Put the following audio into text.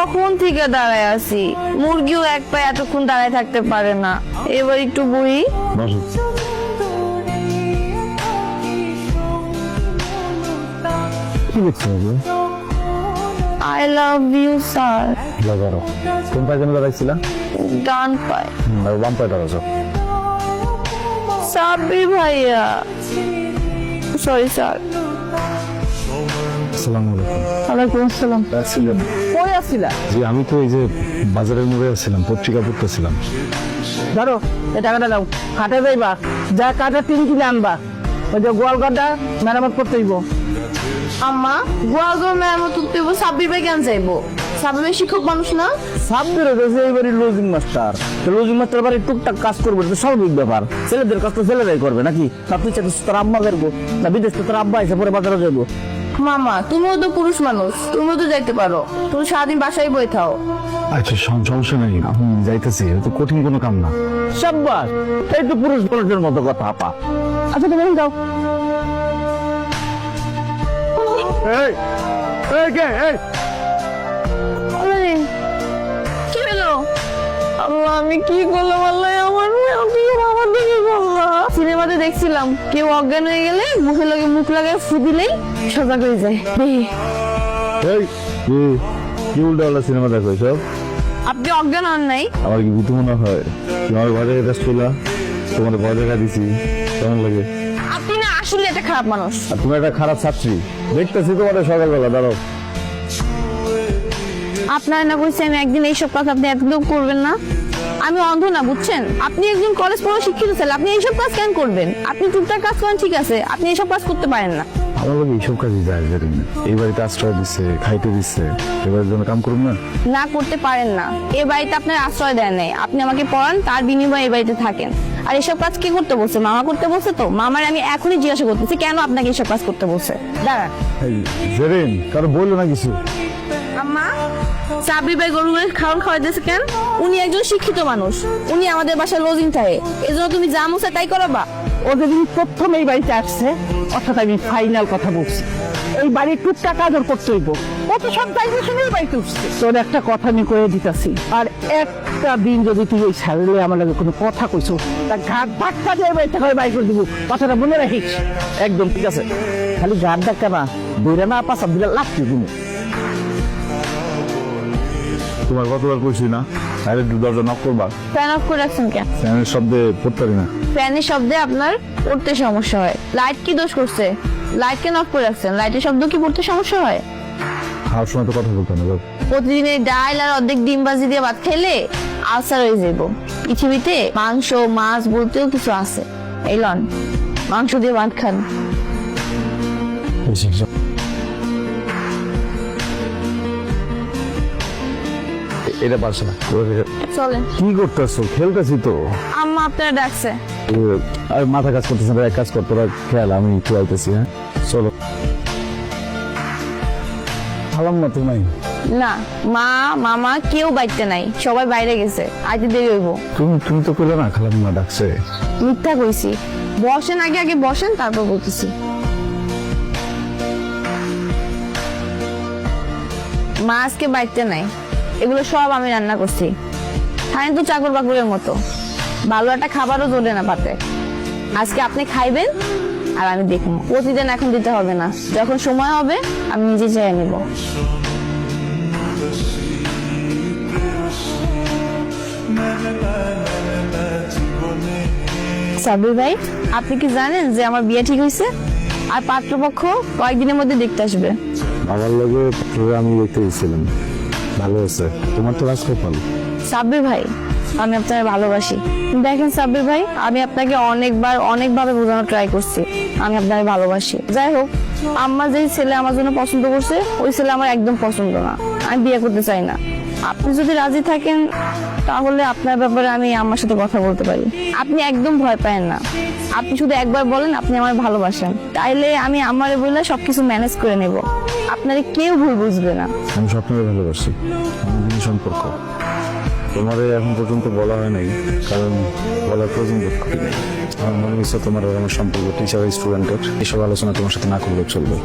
কখন থেকে দাঁড়ায় আছি, মুরগিও এক পায়ে এতক্ষণ দাঁড়ায় থাকতে পারে না। এবার একটু বই। কি লিখছো? I love you sir. লাগারো কোন পায়ে যেন দাঁড়াইছিলা? ডান পায়। বাম পায়ে দাঁড়াছো। সাব্বির ভাইয়া, সরি স্যার। আসসালামু আলাইকুম। ওয়ালাইকুম আসসালাম। আসছিলাম। কই আসছিলা? জি আমি তো এই যে বাজারের মোড়ে আসছিলাম, পত্রিকা পড়তেছিলাম। ধরো এই টাকাটা দাও, হাটে যাইবা, যা কাটা 3 কিলো আনবা, ওই যে গোয়াল কাটা মেরামত করতে হইব। আম্মা, গোয়ালগড় মেরামত করতে হইব, সাব্বির ভাই কেন যাইবো? সাব্বির ভাই শিক্ষক মানুষ না? সাবদের হচ্ছে এইবারই লজিং মাস্টার, তো লজিং মাস্টার বাড়ি টুকটাক কাজ করবে, এটা স্বাভাবিক ব্যাপার। ছেলেদের কাজ তো ছেলেরাই করবে নাকি? সব কিছু তোর আম্মা করবো না, বিদেশ তো তোর আব্বা এসে পরে বাজারে যাবো। মামা, তুমিও তো পুরুষ মানুষ, তুমিও তো যাইতে পারো। তুমি সারাদিন বাসায় বই থাও। আচ্ছা সমস্যা নেই, আমি যাইতেছি, তো কঠিন কোনো কাম না। সাব্বাস, এই তো পুরুষ মানুষের মতো কথা আপা। আচ্ছা তুমি যাও। এই এই কে এই আরে, কি হলো? আল্লাহ, আমি কি করলাম? আল্লাহ, আমার আমার দিকে বললাম। সিনেমাতে দেখছিলাম কেউ অজ্ঞান হয়ে গেলে মুখে লাগে মুখ লাগায় ফু দিলেই সজাগ হয়ে যায়। এই কি উল্টা সিনেমা দেখো সব? আপনি অজ্ঞান হন নাই? আমার কি ভূত মনে হয়? তোমার ঘরে রেস্টুলা, তোমার ভয় দেখা দিছি, কেমন লাগে? আপনি না আসলে একটা খারাপ মানুষ। আর তুমি একটা খারাপ ছাত্রী, দেখতেছি তোমার সকালবেলা। দাঁড়াও, আপনার না কইছি আমি একদিন এইসব কাজ আপনি একদম করবেন না। আমি অন্ধ না, বুঝছেন? আপনি একজন কলেজ পড়া শিক্ষিত ছেলে, আপনি এইসব কাজ কেন করবেন? আপনি টুকটাক কাজ করেন, ঠিক আছে, আপনি এইসব কাজ করতে পারেন না। আমার লোক এইসব কাজই যায় জানেন না। এই বাড়িতে আশ্রয় দিচ্ছে, খাইতে দিচ্ছে, এবার জন্য কাম করুন না। না করতে পারেন না, এ বাড়িতে আপনার আশ্রয় দেয় নাই, আপনি আমাকে পড়ান, তার বিনিময়ে এই বাড়িতে থাকেন। আর এসব কাজ কে করতে বলছে? মামা করতে বলছে তো। মামার আমি এখনই জিজ্ঞাসা করতেছি কেন আপনাকে এসব কাজ করতে বলছে। দাঁড়ান। এই জেরিন, কারো বললো না কিছু? আম্মা, সাব্বির ভাই গরুগুলো খাওয়ান খাওয়াইতেছে কেন? উনি একজন শিক্ষিত মানুষ, উনি আমাদের বাসায় লজিং থাকে, এজন্য তুমি যা মুছে তাই করাবা? ও যেদিন প্রথম এই বাড়িতে আসছে, অর্থাৎ আমি ফাইনাল কথা বলছি, এই বাড়ির টুকটাক আদর করতে হইব। ও তো সব দায়িত্ব শুনে এই বাড়িতে উঠছে। তোর একটা কথা আমি কয়ে দিতেছি, আর একটা দিন যদি তুই ওই স্যারেলে আমার লাগে কোনো কথা কইছো, তা ঘাট ধাক্কা দিয়ে বাড়িতে করে বাড়ি করে দিব, কথাটা মনে রাখিস। একদম ঠিক আছে, খালি ঘাট ধাক্কা না, দৌড়ে না পাশা দিলে লাগছে তুমি। তোমার কতবার কইছি না আরে দরজা নক করবা? ফ্যান অফ করে রাখছেন কেন? ফ্যানের শব্দে পড়তে পারি না। ফ্যানের শব্দে আপনার পড়তে সমস্যা হয়। লাইট কি দোষ করছে? লাইট কেন অফ করে রাখছেন? লাইটের শব্দ কি পড়তে সমস্যা হয়? খাওয়ার সময় তো কথা বলতে না। প্রতিদিন এই ডাল আর অর্ধেক ডিম ভাজি দিয়ে ভাত খেলে আলসার হয়ে যাব। পৃথিবীতে মাংস মাছ বলতেও কিছু আছে। এই লন, মাংস দিয়ে ভাত খান। এটা পারছে না। চলেন। কি করতেছো? খেলতেছি তো। আম্মা আপনারা ডাকছে। আর মাথা কাজ করতেছে না, এক কাজ কর, তোরা খেয়াল, আমি একটু আইতেছি। হ্যাঁ চলো। খালাম না তুমি? না, মা মামা কেউ বাইতে নাই, সবাই বাইরে গেছে, আইতে দেরি হইব। তুমি তো কইলে না খালাম না ডাকছে। মিথ্যা কইছি। বসেন, আগে আগে বসেন, তারপর বলতেছি। মা আজকে বাইতে নাই, এগুলো সব আমি রান্না করছি। খাইন তো চাকর বাকরের মতো, ভালো একটা খাবারও জোটে না পাতে। আজকে আপনি খাইবেন আর আমি দেখবো। প্রতিদিন এখন দিতে হবে না, যখন সময় হবে আমি নিজে চেয়ে নিব। সাবির ভাই, আপনি কি জানেন যে আমার বিয়ে ঠিক হয়েছে? আর পাত্রপক্ষ কয়েকদিনের মধ্যে দেখতে আসবে। আমার লগে আমি দেখতে গেছিলাম, ভালো আছে। তোমার তো রাজ কপাল। সাব্বির ভাই, আমি আপনাকে ভালোবাসি। দেখেন সাব্বির ভাই, আমি আপনাকে অনেকভাবে বোঝানোর ট্রাই করছি আমি আপনাকে ভালোবাসি। যাই হোক, আম্মা যেই ছেলে আমার জন্য পছন্দ করছে, ওই ছেলে আমার একদম পছন্দ না, আমি বিয়ে করতে চাই না। আপনি যদি রাজি থাকেন তাহলে আপনার ব্যাপারে আমি আম্মার সাথে কথা বলতে পারি। আপনি একদম ভয় পায়েন না, আপনি শুধু একবার বলেন আপনি আমার ভালোবাসেন, তাইলে আমি আমারে বলে সবকিছু ম্যানেজ করে নেব। আপনারে কেউ ভুল বুঝবে না। আমি স্বপ্নকে ভালোবাসি, আমাদের সম্পর্ক। তোমারে এখন পর্যন্ত বলা হয় নাই, কারণ বলার প্রয়োজন বোধ করি নাই। আমার মনে হচ্ছে তোমার আর আমার সম্পর্ক টিচার স্টুডেন্টের, এসব আলোচনা তোমার সাথে না করলেও চলবে।